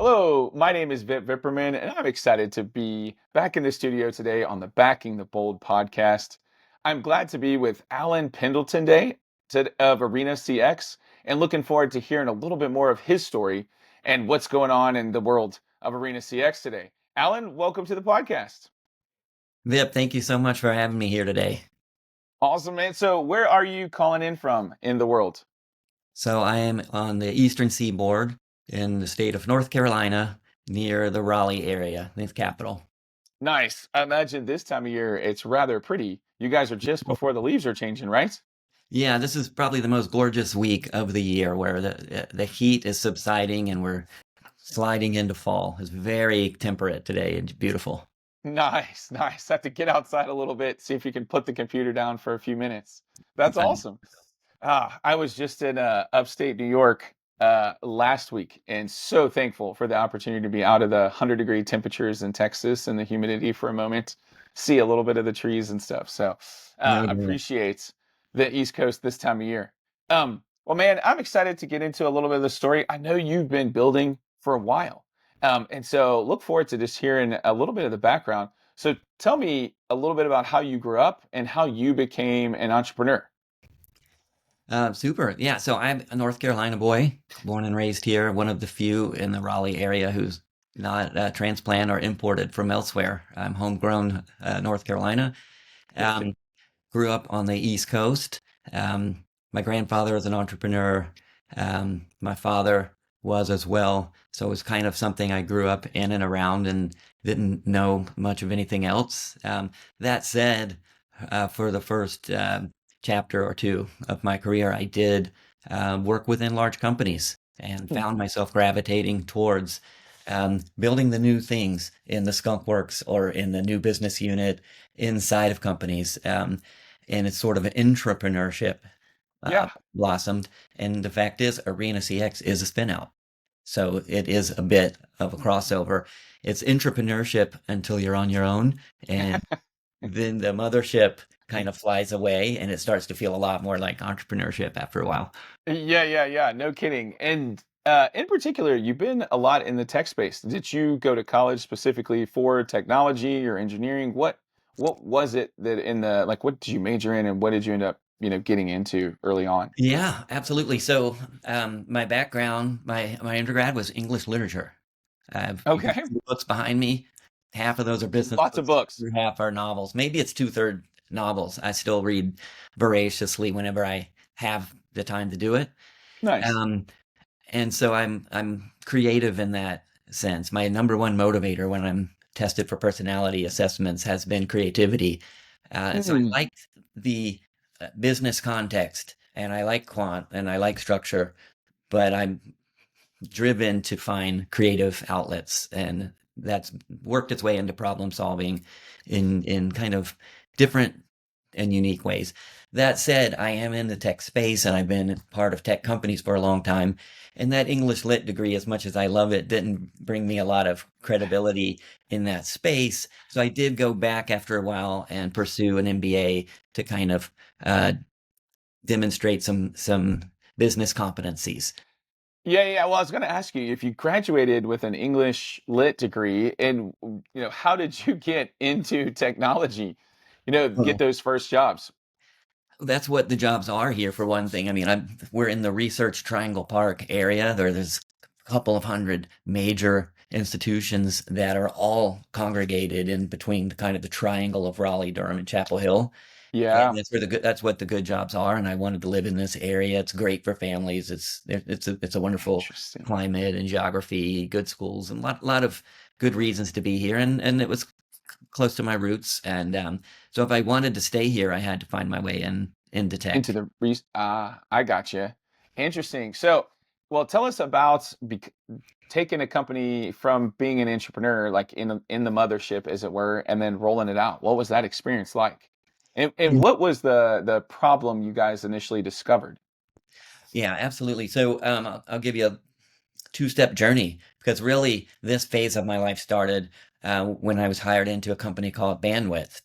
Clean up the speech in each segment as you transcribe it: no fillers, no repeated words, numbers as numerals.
Hello, my name is Vip Vipperman, and I'm excited to be back in the studio today on the Backing the Bold podcast. I'm glad to be with Alan Pendleton of ArenaCX, and looking forward to hearing a little bit more of his story and what's going on in the world of ArenaCX today. Alan, welcome to the podcast. Vip, thank you so much for having me here today. Awesome, man. So, where are you calling in from in the world? So I am on the eastern seaboard in the state of North Carolina, near the Raleigh area, the capital. Nice. I imagine this time of year it's rather pretty. You guys are just before the leaves are changing, right? Yeah, this is probably the most gorgeous week of the year where the heat is subsiding and we're sliding into fall. It's very temperate today and beautiful. Nice, nice. Have to get outside a little bit, see if you can put the computer down for a few minutes. That's Uh, awesome. I was just in upstate New York last week, and so thankful for the opportunity to be out of the 100-degree temperatures in Texas and the humidity for a moment, see a little bit of the trees and stuff. So appreciate the East Coast this time of year. Well, man, I'm excited to get into a little bit of the story. I know you've been building for a while. And so look forward to just hearing a little bit of the background. So tell me a little bit about how you grew up and how you became an entrepreneur. Super. Yeah, so I'm a North Carolina boy, born and raised here, one of the few in the Raleigh area who's not transplant or imported from elsewhere. I'm homegrown North Carolina. Gotcha. Um, Grew up on the East Coast. My grandfather was an entrepreneur. My father was as well. So it was kind of something I grew up in and around and didn't know much of anything else. That said, for the first chapter or two of my career, I did work within large companies and Hmm. found myself gravitating towards building the new things in the skunk works or in the new business unit inside of companies. And it's sort of an intrapreneurship Yeah. blossomed. And the fact is, ArenaCX is a spinout. So it is a bit of a crossover. It's intrapreneurship until you're on your own. And then the mothership kind of flies away and it starts to feel a lot more like entrepreneurship after a while. Yeah. No kidding. And in particular, you've been a lot in the tech space. Did you go to college specifically for technology or engineering? What was it that in the like what did you major in and what did you end up, getting into early on? Yeah, absolutely. So, my background, my undergrad was English literature. You can Okay. see the books behind me. Half of those are business Lots of books, books. half are novels. Maybe it's two-third novels. I still read voraciously whenever I have the time to do it. Nice. Um, and so I'm creative in that sense. My number one motivator when I'm tested for personality assessments has been creativity. And so I Hmm. like the business context and I like quant and I like structure, but I'm driven to find creative outlets, and that's worked its way into problem solving in kind of different and unique ways. That said, I am in the tech space and I've been part of tech companies for a long time. And that English lit degree, as much as I love it, didn't bring me a lot of credibility in that space. So I did go back after a while and pursue an MBA to kind of uh, demonstrate some business competencies. Yeah. Well, I was going to ask you if you graduated with an English lit degree, and how did you get into technology? Get those first jobs. That's what the jobs are here for one thing. I mean, we're in the Research Triangle Park area. There's a couple of hundred major institutions that are all congregated in between the kind of the triangle of Raleigh, Durham, and Chapel Hill. And Yeah. that's what the good jobs are. And I wanted to live in this area. It's great for families. It's a wonderful Interesting. climate and geography, good schools, and lot of good reasons to be here. And it was close to my roots. And so if I wanted to stay here, I had to find my way into Into tech. the I got you. Interesting. So, well, tell us about taking a company from being an entrepreneur, like in the mothership, as it were, and then rolling it out. What was that experience like? And what was the problem you guys initially discovered? Yeah, absolutely. So I'll give you a two-step journey because really this phase of my life started when I was hired into a company called Bandwidth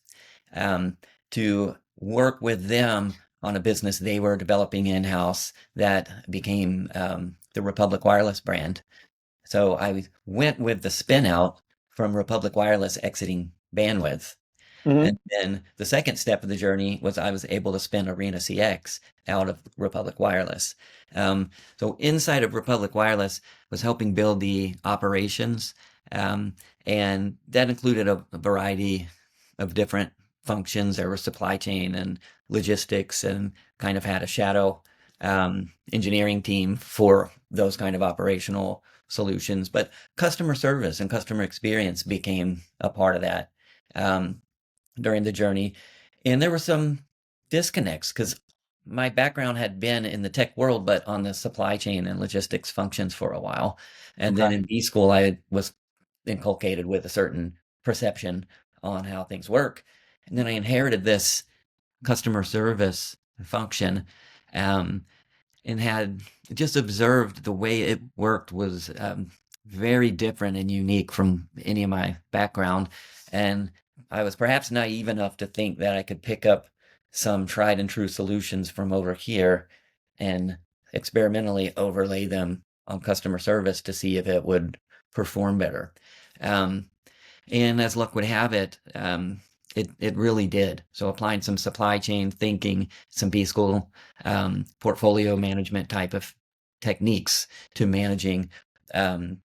um, to work with them on a business they were developing in-house that became the Republic Wireless brand. So I went with the spin out from Republic Wireless exiting bandwidth. Hmm. And then the second step of the journey was I was able to spin ArenaCX out of Republic Wireless. So inside of Republic Wireless was helping build the operations, um, and that included a variety of different functions. There was supply chain and logistics, and kind of had a shadow engineering team for those kind of operational solutions. But customer service and customer experience became a part of that. Um, During the journey. And there were some disconnects because my background had been in the tech world, but on the supply chain and logistics functions for a while. And then Okay. in B school, I was inculcated with a certain perception on how things work. And then I inherited this customer service function. Um, and had just observed the way it worked was very different and unique from any of my background. And I was perhaps naive enough to think that I could pick up some tried and true solutions from over here and experimentally overlay them on customer service to see if it would perform better. Um, and as luck would have it, it really did. So applying some supply chain thinking, some B school portfolio management type of techniques to managing um,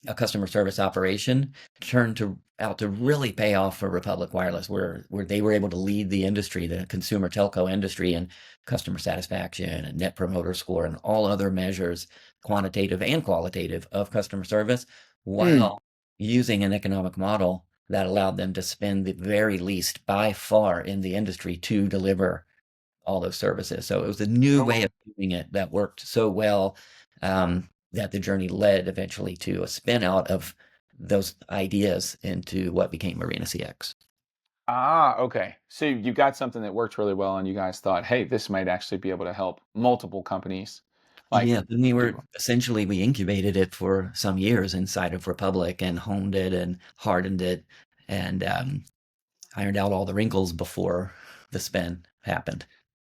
a customer service operation out to really pay off for Republic Wireless, where they were able to lead the industry, the consumer telco industry, and customer satisfaction and net promoter score and all other measures, quantitative and qualitative, of customer service, Mm. while using an economic model that allowed them to spend the very least by far in the industry to deliver all those services. So it was a new way Oh. of doing it that worked so well, that the journey led eventually to a spin out of those ideas into what became ArenaCX. Ah, okay. So you got something that worked really well, and you guys thought, hey, this might actually be able to help multiple companies. Like, Yeah, then do- we incubated it for some years inside of Republic and honed it and hardened it and ironed out all the wrinkles before the spin happened.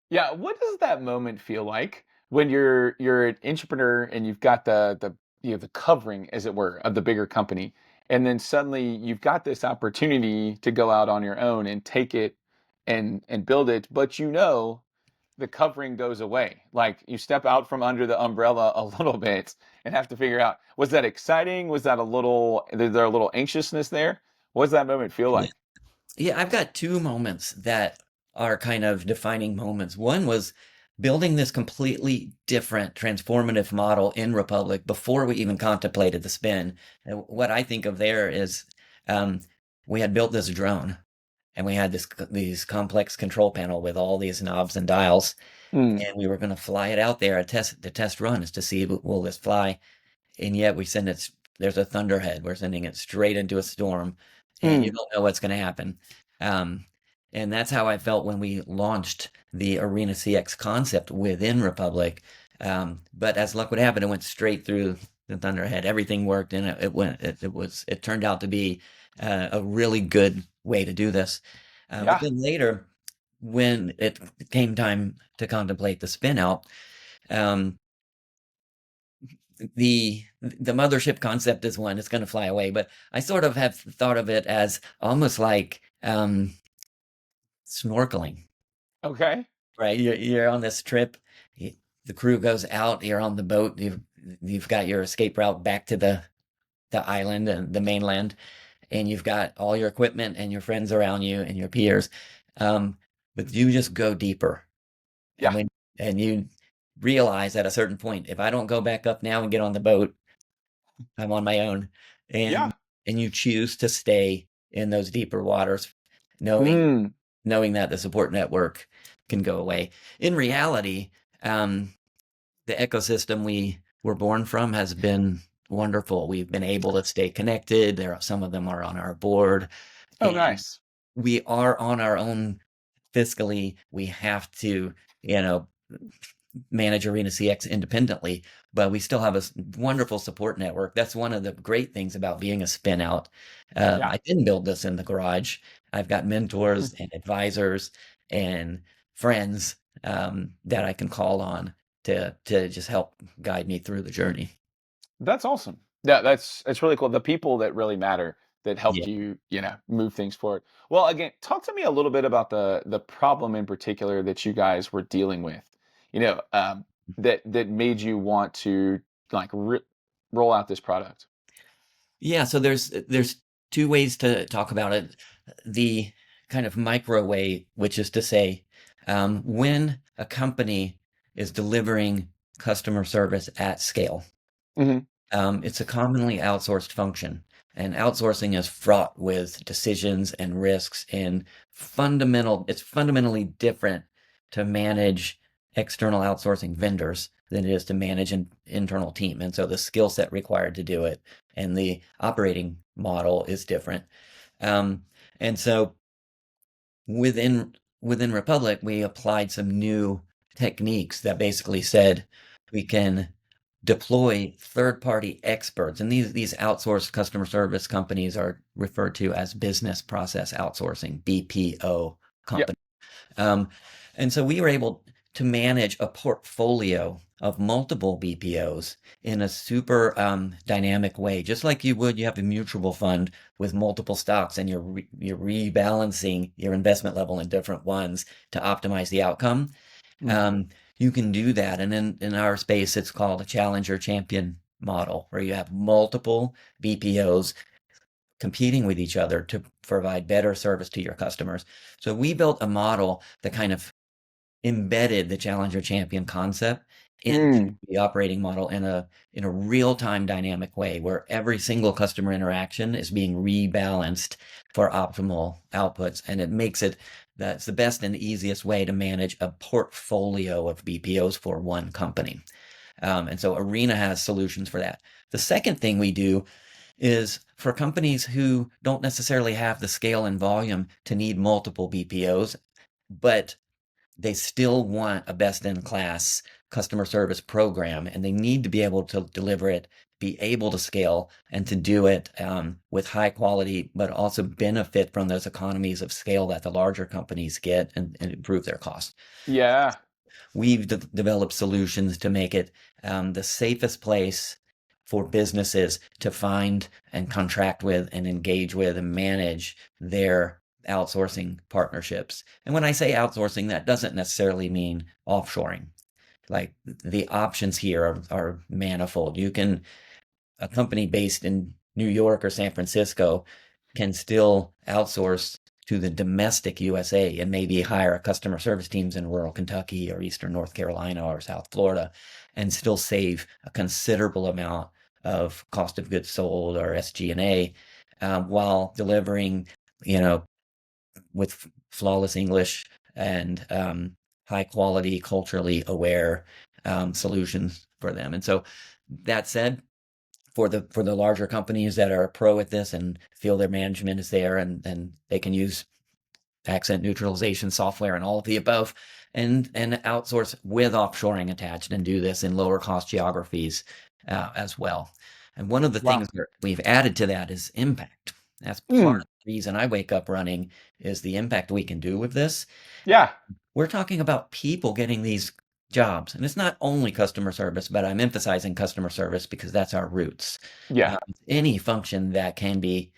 yeah. What does that moment feel like when you're an entrepreneur and you've got the the covering, as it were, of the bigger company, and then suddenly you've got this opportunity to go out on your own and take it and build it, but the covering goes away. Like you step out from under the umbrella a little bit and have to figure out, was that exciting? Was that is there a little anxiousness there? What does that moment feel Yeah. like? Yeah, I've got two moments that are kind of defining moments. One was building this completely different transformative model in Republic before we even contemplated the spin. And what I think of there is, um, we had built this drone and we had these complex control panel with all these knobs and dials, Mm, and we were going to fly it out there, the test run is to see, will this fly? And yet we send it, there's a thunderhead, we're sending it straight into a storm, and you mm, don't know what's going to happen. um, and that's how I felt when we launched the Arena CX concept within Republic. But as luck would have it went straight through the thunderhead. Everything worked, and it turned out to be a really good way to do this. But yeah. then later, when it came time to contemplate the spin out, um, the mothership concept is one, it's going to fly away, but I sort of have thought of it as almost like snorkeling. Okay. Right, you're on this trip, the crew goes out, you're on the boat, you've got your escape route back to the island and the mainland, and you've got all your equipment and your friends around you and your peers, um, but you just go deeper. And Yeah. when and you realize at a certain point, if I don't go back up now and get on the boat, I'm on my own. Yeah. And you choose to stay in those deeper waters, knowing Mm, knowing that the support network can go away. In reality, um, the ecosystem we were born from has been wonderful. We've been able to stay connected. Some of them are on our board, oh, and nice. we are on our own fiscally. We have to, you know, manage Arena CX independently, but we still have a wonderful support network. That's one of the great things about being a spin out. Yeah. I didn't build this in the garage. I've got mentors and advisors and friends, that I can call on to just help guide me through the journey. That's awesome. Yeah, that's really cool. The people that really matter that helped Yeah. you, move things forward. Well, again, talk to me a little bit about the problem in particular that you guys were dealing with. You know, that made you want to like roll out this product. Yeah, so there's two ways to talk about it. The kind of micro way, which is to say, when a company is delivering customer service at scale, Hmm. it's a commonly outsourced function, and outsourcing is fraught with decisions and risks and it's fundamentally different to manage external outsourcing vendors than it is to manage an internal team. And so the skill set required to do it and the operating model is different. Um, and so within Republic, we applied some new techniques that basically said we can deploy third-party experts, and these outsourced customer service companies are referred to as business process outsourcing (BPO) Yeah. companies. Um, and so we were able to manage a portfolio of multiple BPOs in a super dynamic way, just like you have a mutual fund with multiple stocks, and you're rebalancing your investment level in different ones to optimize the outcome. Mm. Um, you can do that, and in our space, it's called a challenger champion model, where you have multiple BPOs competing with each other to provide better service to your customers. So we built a model that kind of embedded the challenger champion concept into Mm. the operating model in a real-time dynamic way where every single customer interaction is being rebalanced for optimal outputs, and it makes it that's the best and easiest way to manage a portfolio of BPOs for one company. And so Arena has solutions for that. The second thing we do is for companies who don't necessarily have the scale and volume to need multiple BPOs, but they still want a best-in-class customer service program, and they need to be able to deliver it, be able to scale, and to do it with high quality, but also benefit from those economies of scale that the larger companies get and improve their costs. Yeah. We've developed solutions to make it the safest place for businesses to find and contract with and engage with and manage their outsourcing partnerships. And when I say outsourcing, that doesn't necessarily mean offshoring. Like the options here are manifold. A company based in New York or San Francisco can still outsource to the domestic USA and maybe hire customer service teams in rural Kentucky or Eastern North Carolina or South Florida and still save a considerable amount of cost of goods sold or SG&A while delivering, you know, with flawless English and high quality, culturally aware solutions for them. And so that said, for the larger companies that are pro at this and feel their management is there and they can use accent neutralization software and all of the above and outsource with offshoring attached and do this in lower cost geographies as well. And one of the Wow. things that we've added to that is impact. That's part Mm. of the reason I wake up running is the impact we can do with this. Yeah. We're talking about people getting these jobs, and it's not only customer service, but I'm emphasizing customer service because that's our roots. Yeah. Any function that can be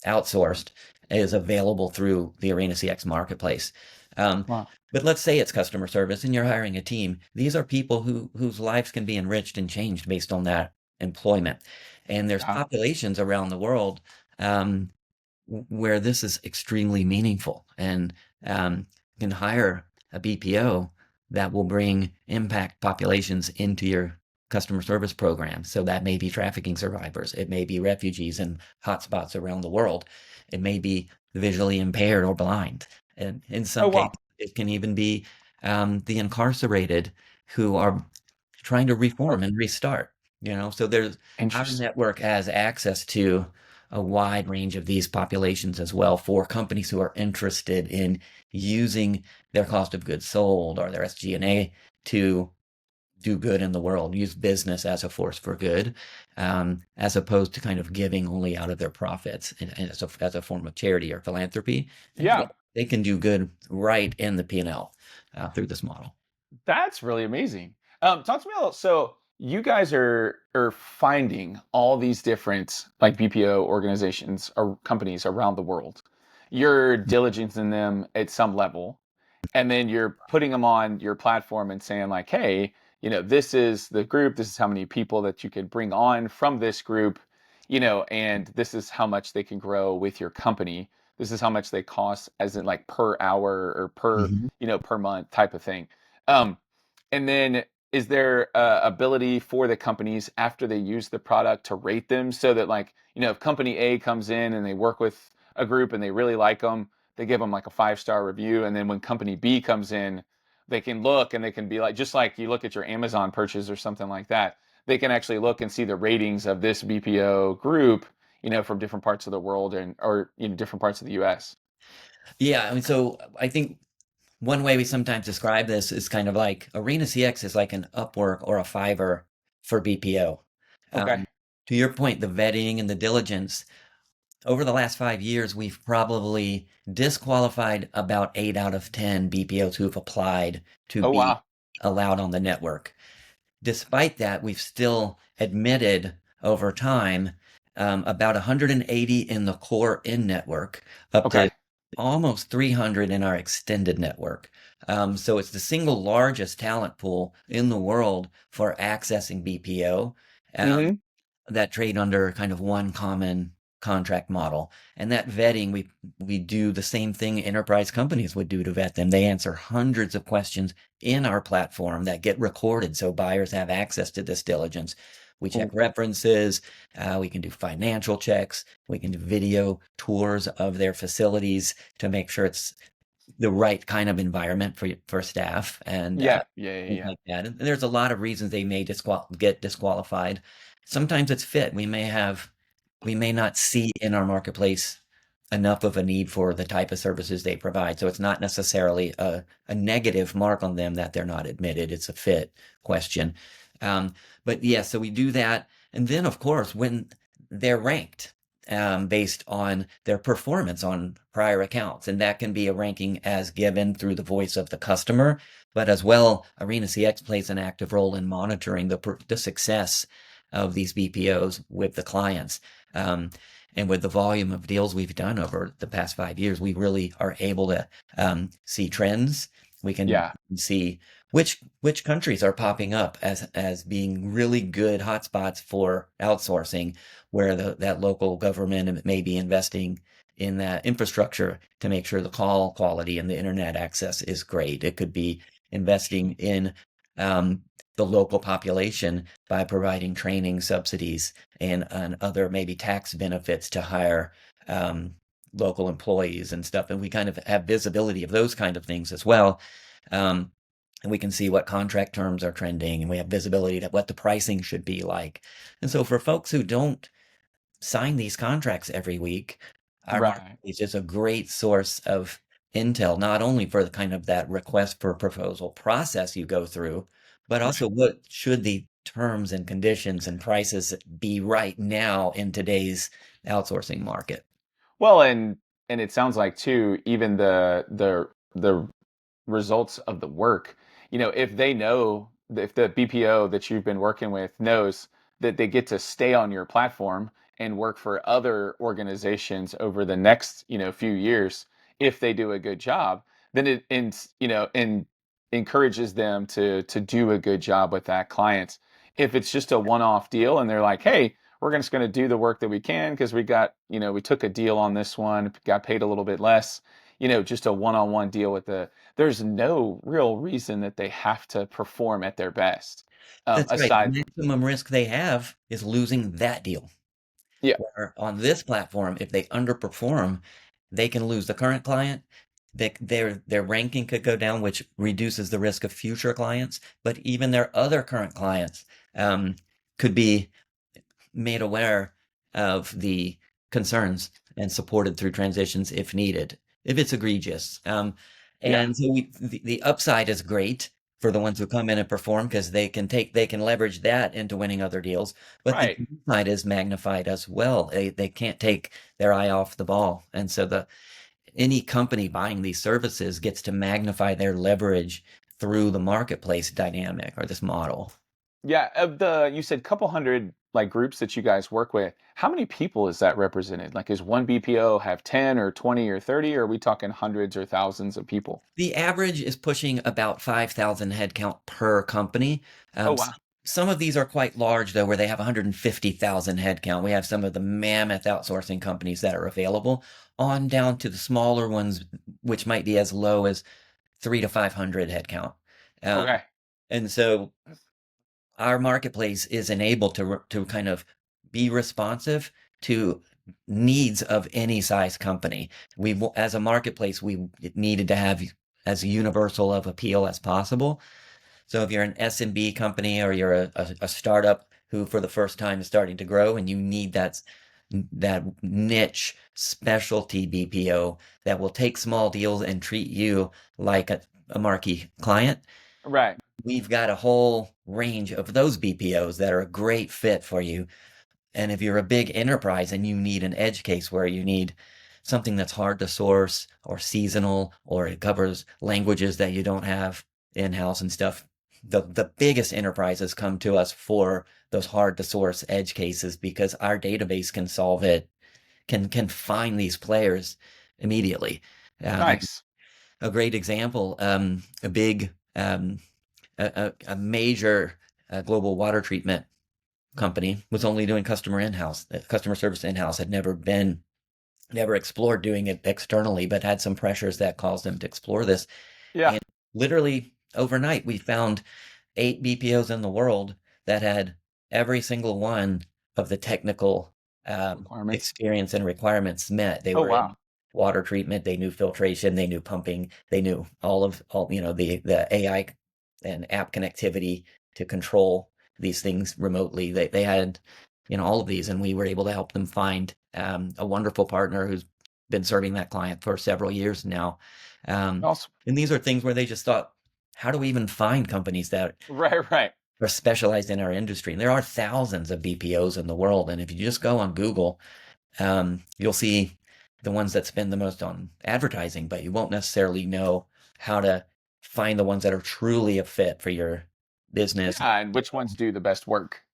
outsourced is available through the ArenaCX marketplace. Um, Wow. but let's say it's customer service and you're hiring a team. These are people whose lives can be enriched and changed based on that employment. And there's Yeah. populations around the world um, where this is extremely meaningful and you can hire a BPO that will bring impact populations into your customer service program. So that may be trafficking survivors. It may be refugees in hotspots around the world. It may be visually impaired or blind. And in Oh, some cases, wow. it can even be the incarcerated who are trying to reform and restart. So our Interesting. network has access to a wide range of these populations as well for companies who are interested in using their cost of goods sold or their SG&A to do good in the world, use business as a force for good, as opposed to kind of giving only out of their profits and as a form of charity or philanthropy. Yeah. They can do good right in the P&L through this model. That's really amazing. Talk to me a little. So, you guys are finding all these different like BPO organizations or companies around the world. You're diligencing them at some level, and then you're putting them on your platform and saying like, hey, this is the group, this is how many people that you could bring on from this group, and this is how much they can grow with your company. This is how much they cost as in like per hour or per, Mhm. per month type of thing. Um, and then is there ability for the companies after they use the product to rate them so that like, if company A comes in and they work with a group and they really like them, they give them like a 5-star review. And then when company B comes in, they can look and they can be like, just like you look at your Amazon purchase or something like that, they can actually look and see the ratings of this BPO group, from different parts of the world and or different parts of the US. Yeah, I mean, so I think one way we sometimes describe this is kind of like ArenaCX is like an Upwork or a Fiverr for BPO. Okay. To your point, the vetting and the diligence, over the last 5 years, we've probably disqualified about 8 out of 10 BPOs who've applied to Oh, be wow. allowed on the network. Despite that, we've still admitted over time about 180 in the core in network, up to Okay. almost 300 in our extended network. So it's the single largest talent pool in the world for accessing BPO. Hmm. That trade under kind of one common contract model. And that vetting, we do the same thing enterprise companies would do to vet them. They answer hundreds of questions in our platform that get recorded so buyers have access to this diligence. We check references, we can do financial checks, we can do video tours of their facilities to make sure it's the right kind of environment for staff and Yeah. Yeah. Yeah. things Yeah. like that. And there's a lot of reasons they may get disqualified. Sometimes it's fit. We may not see in our marketplace enough of a need for the type of services they provide. So it's not necessarily a negative mark on them that they're not admitted. It's a fit question. Um, but yeah, so we do that. And then, of course, when they're ranked based on their performance on prior accounts, and that can be a ranking as given through the voice of the customer, but as well, ArenaCX plays an active role in monitoring the success of these BPOs with the clients. Um, and with the volume of deals we've done over the past 5 years, we really are able to see trends. We can Yeah. see which countries are popping up as being really good hotspots for outsourcing, where that local government may be investing in that infrastructure to make sure the call quality and the internet access is great. It could be investing in um, the local population by providing training subsidies and other maybe tax benefits to hire um, local employees and stuff. And we kind of have visibility of those kind of things as well. Um, and we can see what contract terms are trending, and we have visibility to what the pricing should be like. And so for folks who don't sign these contracts every week, our Right. marketplace is a great source of intel, not only for the kind of that request for proposal process you go through, but Right. also what should the terms and conditions and prices be right now in today's outsourcing market. Well, and it sounds like too, even the results of the work. If they know, if the BPO that you've been working with knows that they get to stay on your platform and work for other organizations over the next, few years, if they do a good job, then and encourages them to do a good job with that client. If it's just a one-off deal and they're like, hey, we're just going to do the work that we can because we got, we took a deal on this one, got paid a little bit less, just a one-on-one deal with there's no real reason that they have to perform at their best. That's right. Aside, The maximum risk they have is losing that deal. yeah, Where on this platform, if they underperform, they can lose the current client. Their ranking could go down, which reduces the risk of future clients. But even their other current clients um, could be made aware of the concerns and supported through transitions if needed, if it's egregious. yeah, And so the upside is great for the ones who come in and perform because they can leverage that into winning other deals. But the right. downside is magnified as well. They can't take their eye off the ball. And so any company buying these services gets to magnify their leverage through the marketplace dynamic or this model. Yeah, of the you said couple hundred like groups that you guys work with. How many people is that represented? Like, is one BPO have 10 or 20 or 30, or are we talking hundreds or thousands of people? The average is pushing about 5,000 headcount per company. Oh, S- wow. some of these are quite large, though, where they have 150,000 headcount. We have some of the mammoth outsourcing companies that are available, on down to the smaller ones, which might be as low as 3 to 500 headcount. Um, Okay. and so our marketplace is enabled to kind of be responsive to needs of any size company. As a marketplace, we needed to have as universal of appeal as possible. So if you're an SMB company or you're a startup who for the first time is starting to grow and you need that niche specialty BPO that will take small deals and treat you like a marquee client, Right. we've got a whole range of those BPOs that are a great fit for you. And if you're a big enterprise and you need an edge case where you need something that's hard to source or seasonal, or it covers languages that you don't have in-house and stuff, the biggest enterprises come to us for those hard to source edge cases because our database can solve it, can find these players immediately. Um, Nice. a great example, a big a major global water treatment company was only doing customer service in-house, had never explored doing it externally, but had some pressures that caused them to explore this. Yeah. And literally overnight, we found 8 BPOs in the world that had every single one of the technical Requirements. experience and requirements met. They Oh, were in wow. water treatment, they knew filtration, they knew pumping, they knew all the AI and app connectivity to control these things remotely. They had all of these, and we were able to help them find a wonderful partner who's been serving that client for several years now. Um, Awesome. and these are things where they just thought, how do we even find companies that Right, right. are specialized in our industry? And there are thousands of BPOs in the world. And if you just go on Google, you'll see the ones that spend the most on advertising, but you won't necessarily know how to find the ones that are truly a fit for your business. Yeah, and which ones do the best work?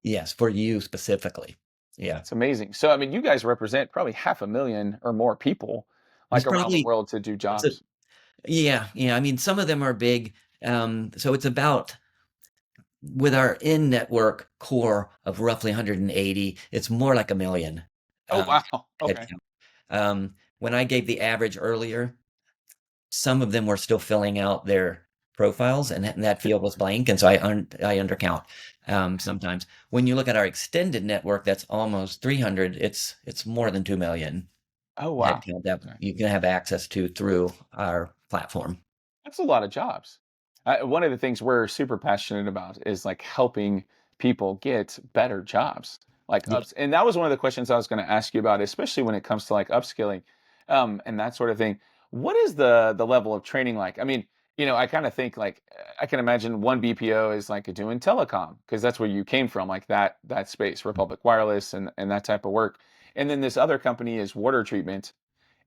Yes, for you specifically. Yeah. That's amazing. So, I mean, you guys represent probably 500,000 or more people There's like around the probably world to do it's a jobs. yeah. I mean, some of them are big. So it's about with our in-network core of roughly 180, it's more like a million Oh, um, wow. Okay. headcount. When I gave the average earlier, some of them were still filling out their profiles, and that field was blank, and so I undercount sometimes. When you look at our extended network, that's almost 300. It's more than 2 million Oh, wow. headcount that Okay. you can have access to through our platform. That's a lot of jobs. One of the things we're super passionate about is like helping people get better jobs, like Yeah. ups. And that was one of the questions I was going to ask you about, especially when it comes to like upskilling, and that sort of thing. What is the level of training like? I mean, I kind of think like I can imagine one BPO is like doing telecom because that's where you came from, like that space, Republic Wireless, and that type of work. And then this other company is water treatment,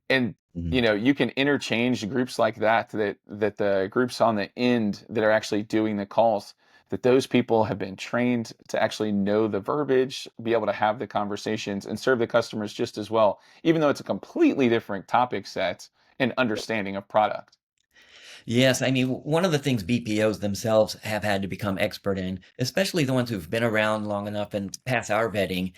and Mhm. you can interchange groups like that the groups on the end that are actually doing the calls, that those people have been trained to actually know the verbiage, be able to have the conversations and serve the customers just as well, even though it's a completely different topic set and understanding of product. Yes, I mean, one of the things BPOs themselves have had to become expert in, especially the ones who've been around long enough and pass our vetting,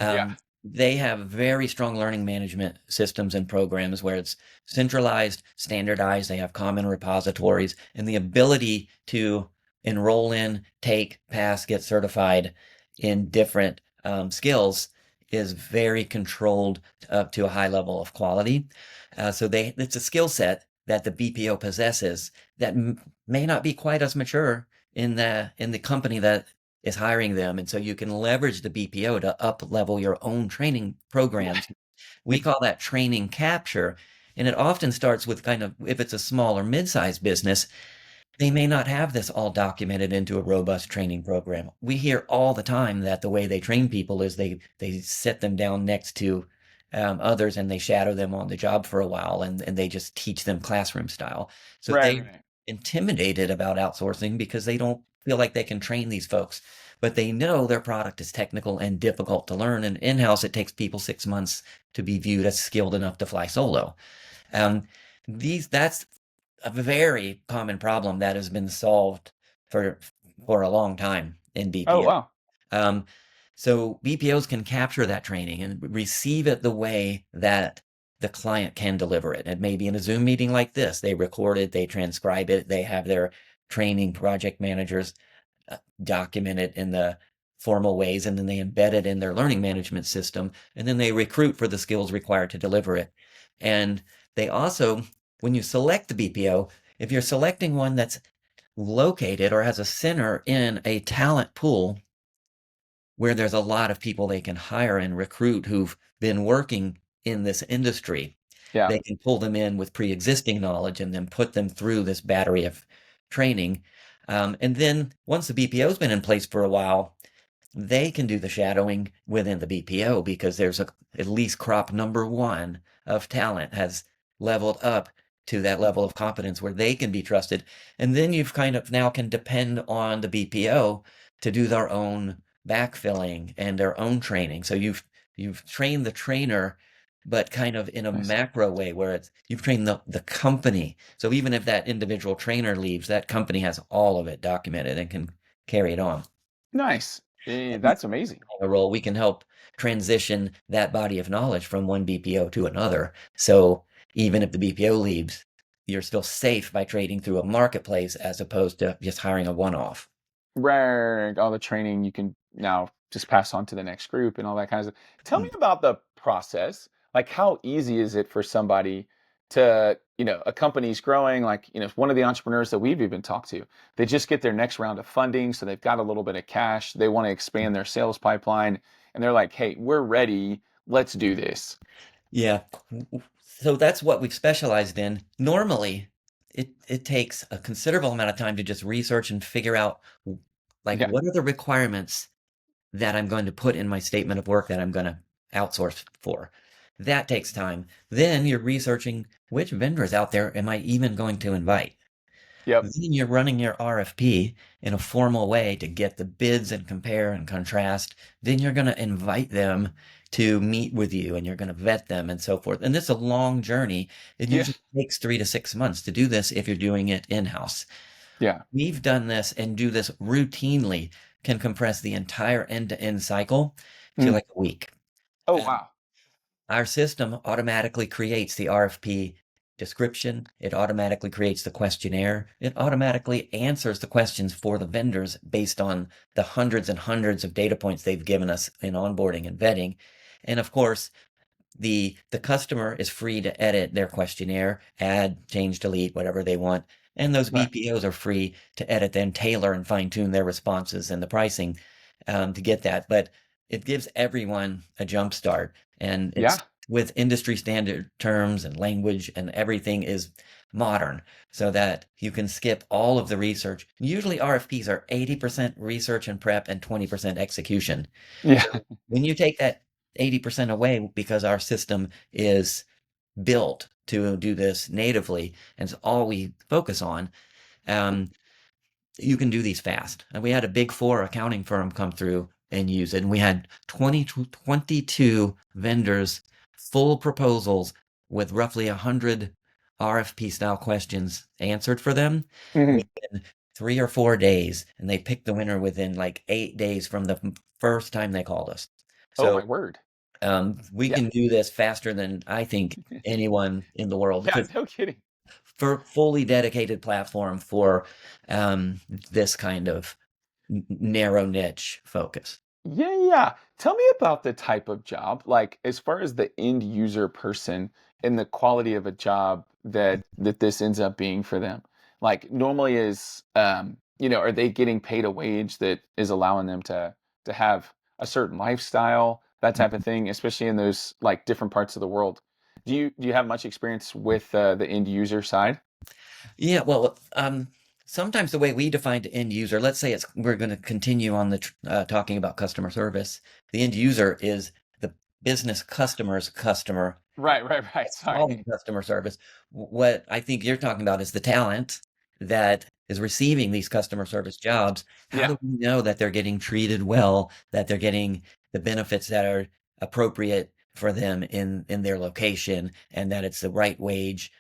Yeah. they have very strong learning management systems and programs where it's centralized, standardized, they have common repositories, and the ability to enroll in, take, pass, get certified in different skills is very controlled up to a high level of quality. So it's a skill set that the BPO possesses that may not be quite as mature in the company that is hiring them, and so you can leverage the BPO to up level your own training programs. Right. We call that training capture, and it often starts with kind of if it's a small or mid-sized business, they may not have this all documented into a robust training program. We hear all the time that the way they train people is they sit them down next to others and they shadow them on the job for a while and they just teach them classroom style. So Right, they right. intimidated about outsourcing because they don't feel like they can train these folks, but they know their product is technical and difficult to learn. And in-house, it takes people 6 months to be viewed as skilled enough to fly solo. Um, that's a very common problem that has been solved for for a long time in Oh, BPO. wow. Um, so BPOs can capture that training and receive it the way that the client can deliver it. It may be in a Zoom meeting like this. They record it, they transcribe it, they have their training project managers document it in the formal ways, and then they embed it in their learning management system, and then they recruit for the skills required to deliver it. And they also, when you select the BPO, if you're selecting one that's located or has a center in a talent pool where there's a lot of people they can hire and recruit who've been working in this industry, Yeah. they can pull them in with pre-existing knowledge and then put them through this battery of training. And then once the BPO's been in place for a while, they can do the shadowing within the BPO because there's at least crop number one of talent has leveled up to that level of competence where they can be trusted. And then you've kind of now can depend on the BPO to do their own backfilling and their own training. So you've trained the trainer, but kind of in a Nice. macro way where you've trained the company. So even if that individual trainer leaves, that company has all of it documented and can carry it on. Nice. That's amazing. A role, we can help transition that body of knowledge from one BPO to another. So even if the BPO leaves, you're still safe by trading through a marketplace as opposed to just hiring a one-off. Rare, all the training you can now just pass on to the next group and all that kind of stuff. Tell me about the process. Like, how easy is it for somebody to, a company's growing, like, one of the entrepreneurs that we've even talked to, they just get their next round of funding. So they've got a little bit of cash. They want to expand their sales pipeline. And they're like, hey, we're ready. Let's do this. Yeah. So that's what we've specialized in. Normally, it takes a considerable amount of time to just research and figure out like Yeah. what are the requirements that I'm going to put in my statement of work that I'm going to outsource for. That takes time. Then you're researching which vendors out there am I even going to invite. Yep. Then you're running your RFP in a formal way to get the bids and compare and contrast. Then you're going to invite them to meet with you and you're going to vet them and so forth. And this is a long journey. It Yeah. usually takes 3 to 6 months to do this if you're doing it in-house. Yeah. We've done this and do this routinely, can compress the entire end-to-end cycle to Mhm. like a week. Oh, Um, wow. our system automatically creates the RFP description. It automatically creates the questionnaire. It automatically answers the questions for the vendors based on the hundreds and hundreds of data points they've given us in onboarding and vetting. And of course, the customer is free to edit their questionnaire, add, change, delete, whatever they want. And those Right. BPOs are free to edit them, tailor and fine tune their responses and the pricing to get that. But it gives everyone a jump start. And it's Yeah. with industry standard terms and language, and everything is modern so that you can skip all of the research. Usually RFPs are 80% research and prep and 20% execution. Yeah. So when you take that 80% away because our system is built to do this natively and it's all we focus on, um, you can do these fast. And we had a big four accounting firm come through and use it. And we had 22 vendors, full proposals with roughly 100 RFP style questions answered for them Mhm. within 3 or 4 days. And they picked the winner within like 8 days from the first time they called us. Oh, my So word. we Yeah. can do this faster than I think anyone in the world Yeah. because No kidding. for fully dedicated platform for this kind of narrow niche focus. Yeah, yeah. Tell me about the type of job, like as far as the end user person and the quality of a job that this ends up being for them. Like normally is are they getting paid a wage that is allowing them to have a certain lifestyle, that type of thing, especially in those like different parts of the world. Do you have much experience with the end user side? Yeah, well, sometimes the way we define the end user, let's say we're going to continue on the talking about customer service. The end user is the business customer's customer. Right, right, right. All Sorry. customer service. What I think you're talking about is the talent. that is receiving these customer service jobs, how Yeah. do we know that they're getting treated well, that they're getting the benefits that are appropriate for them in their location, and that it's the right wage,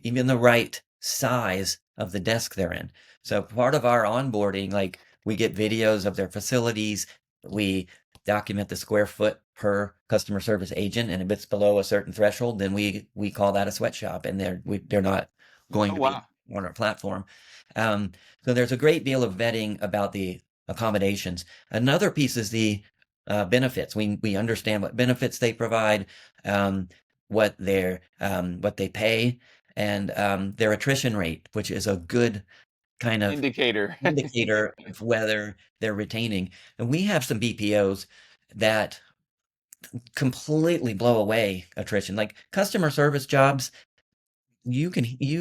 even the right size of the desk they're in. So part of our onboarding, like we get videos of their facilities, we document the square foot per customer service agent, and if it's below a certain threshold, then we call that a sweatshop, and they're not going Oh to be wow. on our platform. Um, so there's a great deal of vetting about the accommodations. Another piece is the benefits. We understand what benefits they provide, what what they pay, and their attrition rate, which is a good kind of Indicator. indicator of whether they're retaining. And we have some BPOs that completely blow away attrition. Like customer service jobs, you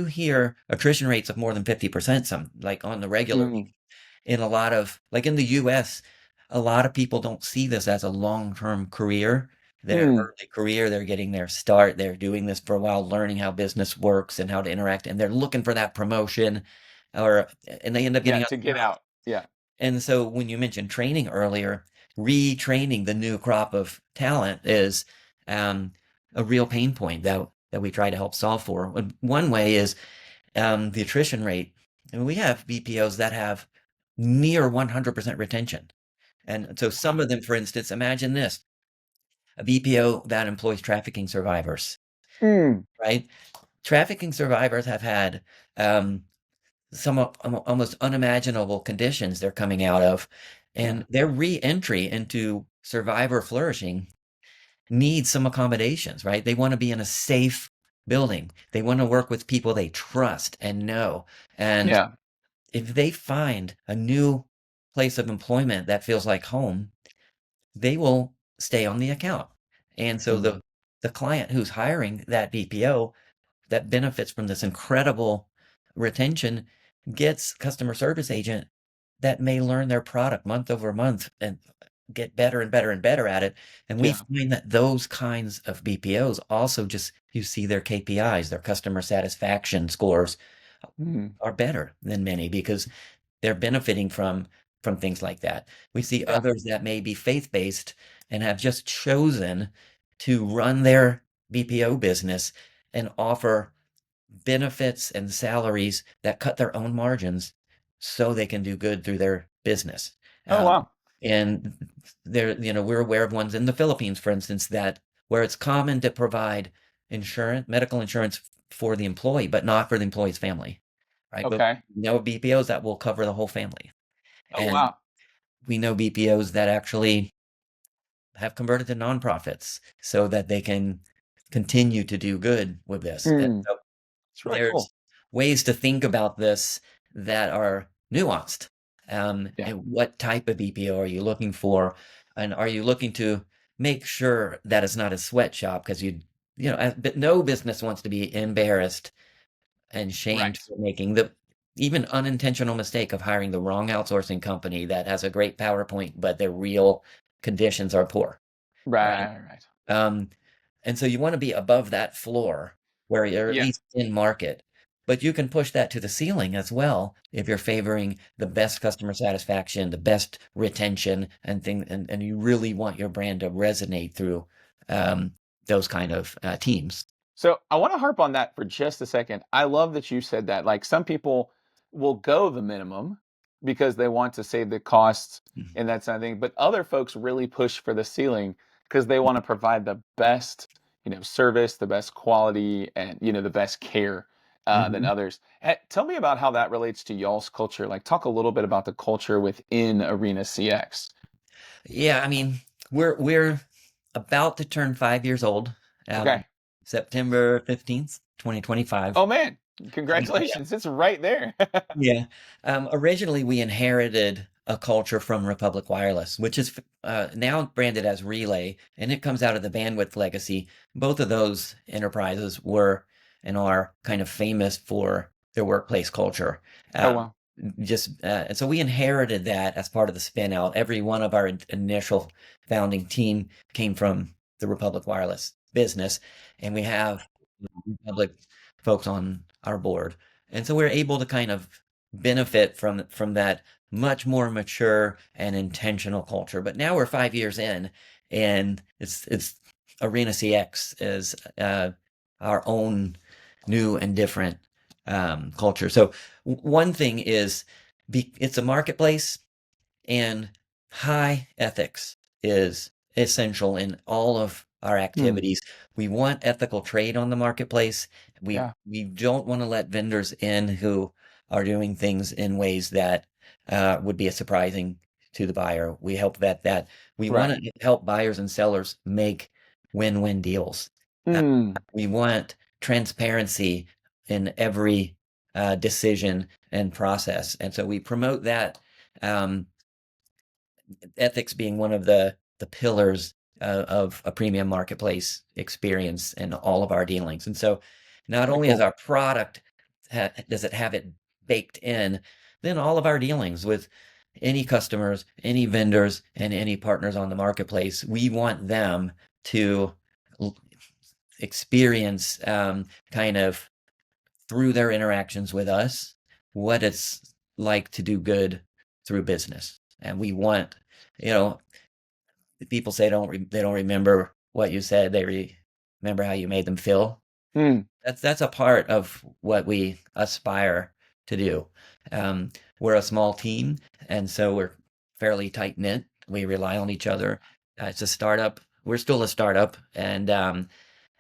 hear attrition rates of more than 50% some like on the regular. Mm, In a lot of like in the US, a lot of people don't see this as a long-term career. Their mm. early career, they're getting their start, they're doing this for a while, learning how business works and how to interact, and they're looking for that promotion or and they end up Yeah, getting to get out. Yeah. and so when you mentioned training earlier, retraining the new crop of talent is um, a real pain point that we try to help solve for. One way is the attrition rate. And we have BPOs that have near 100% retention. And so some of them, for instance, imagine this, a BPO that employs trafficking survivors, Mm, right? Trafficking survivors have had um, some almost unimaginable conditions they're coming out of, yeah. and their re-entry into survivor flourishing needs some accommodations, right? They want to be in a safe building. They want to work with people they trust and know. And Yeah. if they find a new place of employment that feels like home, they will stay on the account. And so Mm, the client who's hiring that BPO that benefits from this incredible retention gets customer service agent that may learn their product month over month and get better and better and better at it. And we yeah. find that those kinds of BPOs also just you see their KPIs, their customer satisfaction scores Mm, are better than many because they're benefiting from things like that. We see yeah. others that may be faith-based and have just chosen to run their BPO business and offer benefits and salaries that cut their own margins so they can do good through their business. Oh Um, wow. and we're aware of ones in the Philippines, for instance, that where it's common to provide insurance, medical insurance for the employee, but not for the employee's family, right? But Okay. we know BPOs that will cover the whole family. Oh And wow. we know BPOs that actually have converted to nonprofits so that they can continue to do good with this. And Mm, so it's really there's cool. ways to think about this that are nuanced. Yeah. And what type of BPO are you looking for? And are you looking to make sure that it's not a sweatshop? Because but no business wants to be embarrassed and shamed Right. for making the even unintentional mistake of hiring the wrong outsourcing company that has a great PowerPoint, but their real conditions are poor, right? Right. Right. Um, and so you want to be above that floor where you're at Yeah. least in market, but you can push that to the ceiling as well if you're favoring the best customer satisfaction, the best retention, and you really want your brand to resonate through those kind of teams. So I want to harp on that for just a second. I love that you said that. Like some people will go the minimum because they want to save the costs Mhm. and that kind of thing, but other folks really push for the ceiling because they want to provide the best, service, the best quality, and the best care than Mhm. others. Tell me about how that relates to y'all's culture. Like, talk a little bit about the culture within Arena CX. Yeah, I mean, we're about to turn 5 years old, um, Okay. September 15th, 2025. Oh man, Yeah. congratulations! It's right there. Yeah. Originally, we inherited a culture from Republic Wireless, which is now branded as Relay, and it comes out of the bandwidth legacy. Both of those enterprises were and are kind of famous for their workplace culture. Oh Um, wow. and so we inherited that as part of the spin out. Every one of our initial founding team came from the Republic Wireless business, and we have Republic folks on our board. And so we're able to kind of benefit from that much more mature and intentional culture. But now we're 5 years in, and it's ArenaCX is our own new and different culture. So one thing is, it's a marketplace, and high ethics is essential in all of our Hmm. activities. We want ethical trade on the marketplace. We Yeah. we don't want to let vendors in who are doing things in ways that would be surprising to the buyer. We help vet that. We want Right. to help buyers and sellers make win-win deals. Uh, Hmm. we want transparency in every decision and process, and so we promote that. Um, Ethics being one of the pillars of a premium marketplace experience in all of our dealings. And so not Very only is cool. our product does it have it baked in, then all of our dealings with any customers, any vendors, and any partners on the marketplace, we want them to experience kind of through their interactions with us what it's like to do good through business. And we want, you know, people say they don't remember what you said, remember how you made them feel. Hmm. That's a part of what we aspire to do. Um, we're a small team, and so we're fairly tight knit. We rely on each other. It's a startup. We're still a startup, and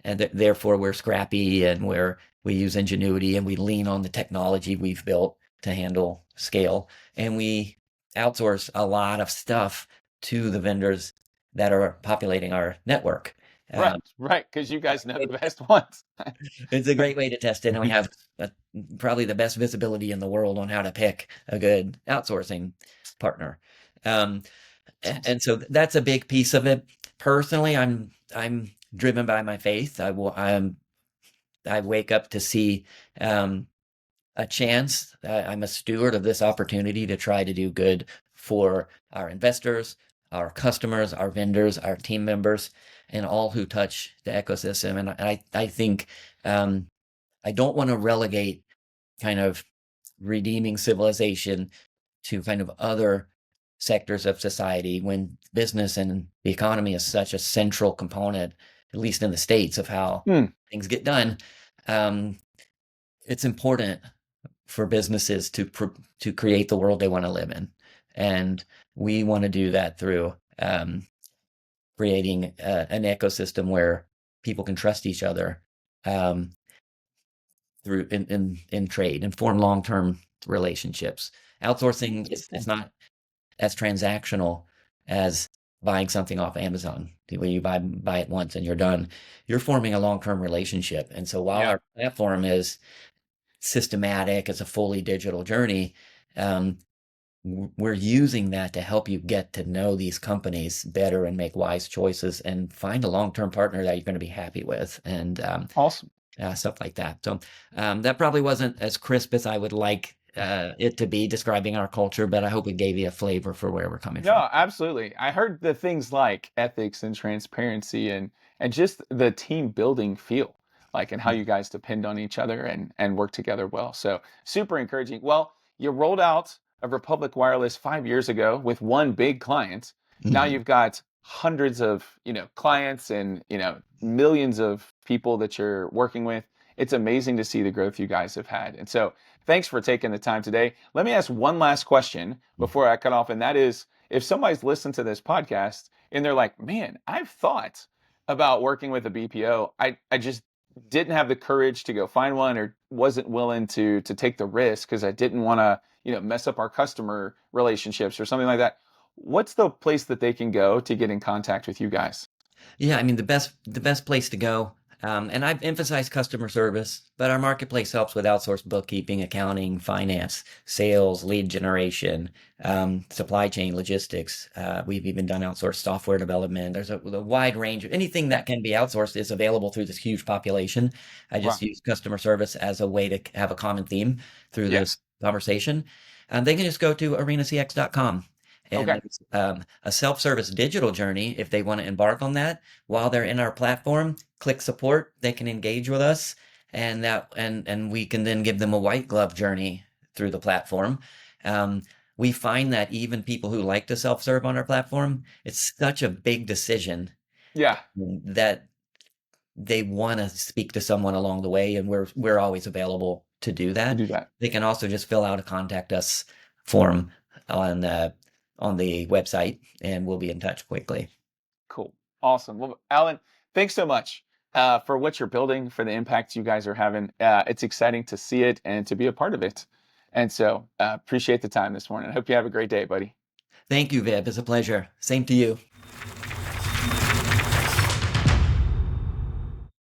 therefore we're scrappy, and we use ingenuity, and we lean on the technology we've built to handle scale, and we outsource a lot of stuff to the vendors that are populating our network. Right. Um, Right. Because you guys know the best ones. it's a great way to test it, and we have uh probably the best visibility in the world on how to pick a good outsourcing partner. Um, and so that's a big piece of it. Personally, I'm driven by my faith. I wake up to see um, a chance. I'm a steward of this opportunity to try to do good for our investors, our customers, our vendors, our team members, and all who touch the ecosystem. And I think um, I don't want to relegate kind of redeeming civilization to kind of other sectors of society when business and the economy is such a central component, at least in the States, of how Hmm. things get done. Um, it's important for businesses to create the world they want to live in, and we want to do that through creating an ecosystem where people can trust each other um, through in trade and form long-term relationships. Outsourcing is not as transactional as buying something off Amazon. When you buy it once and you're done, you're forming a long-term relationship. And so while Yeah. our platform is systematic, it's a fully digital journey, um, we're using that to help you get to know these companies better and make wise choices and find a long-term partner that you're going to be happy with, and Awesome. stuff like that. So that probably wasn't as crisp as I would like it to be describing our culture, but I hope it gave you a flavor for where we're coming from. No, absolutely. I heard the things like ethics and transparency and just the team building feel, like and how you guys depend on each other and work together well. So super encouraging. Well, you rolled out a Republic Wireless 5 years ago with one big client. Now Mhm. you've got hundreds of, clients and, millions of people that you're working with. It's amazing to see the growth you guys have had. And so thanks for taking the time today. Let me ask one last question before I cut off, and that is, if somebody's listened to this podcast and they're like, man, I've thought about working with a BPO. I just didn't have the courage to go find one or wasn't willing to take the risk because I didn't want to, mess up our customer relationships or something like that. What's the place that they can go to get in contact with you guys? Yeah, I mean the best place to go. And I've emphasized customer service, but our marketplace helps with outsourced bookkeeping, accounting, finance, sales, lead generation, supply chain, logistics. We've even done outsourced software development. There's a wide range of anything that can be outsourced is available through this huge population. I just Wow. use customer service as a way to have a common theme through Yeah. this conversation. They can just go to arenacx.com. And Okay. there's a self-service digital journey if they want to embark on that while they're in our platform. Click support, they can engage with us, and we can then give them a white glove journey through the platform. We find that even people who like to self-serve on our platform, it's such a big decision Yeah, that they want to speak to someone along the way, and we're always available to do to that. do that. They can also just fill out a contact us form on the website, and we'll be in touch quickly. Cool. Awesome. Well, Alan, thanks so much for what you're building, for the impact you guys are having. It's exciting to see it and to be a part of it. And so appreciate the time this morning. I hope you have a great day, buddy. Thank you, Vib. It's a pleasure. Same to you.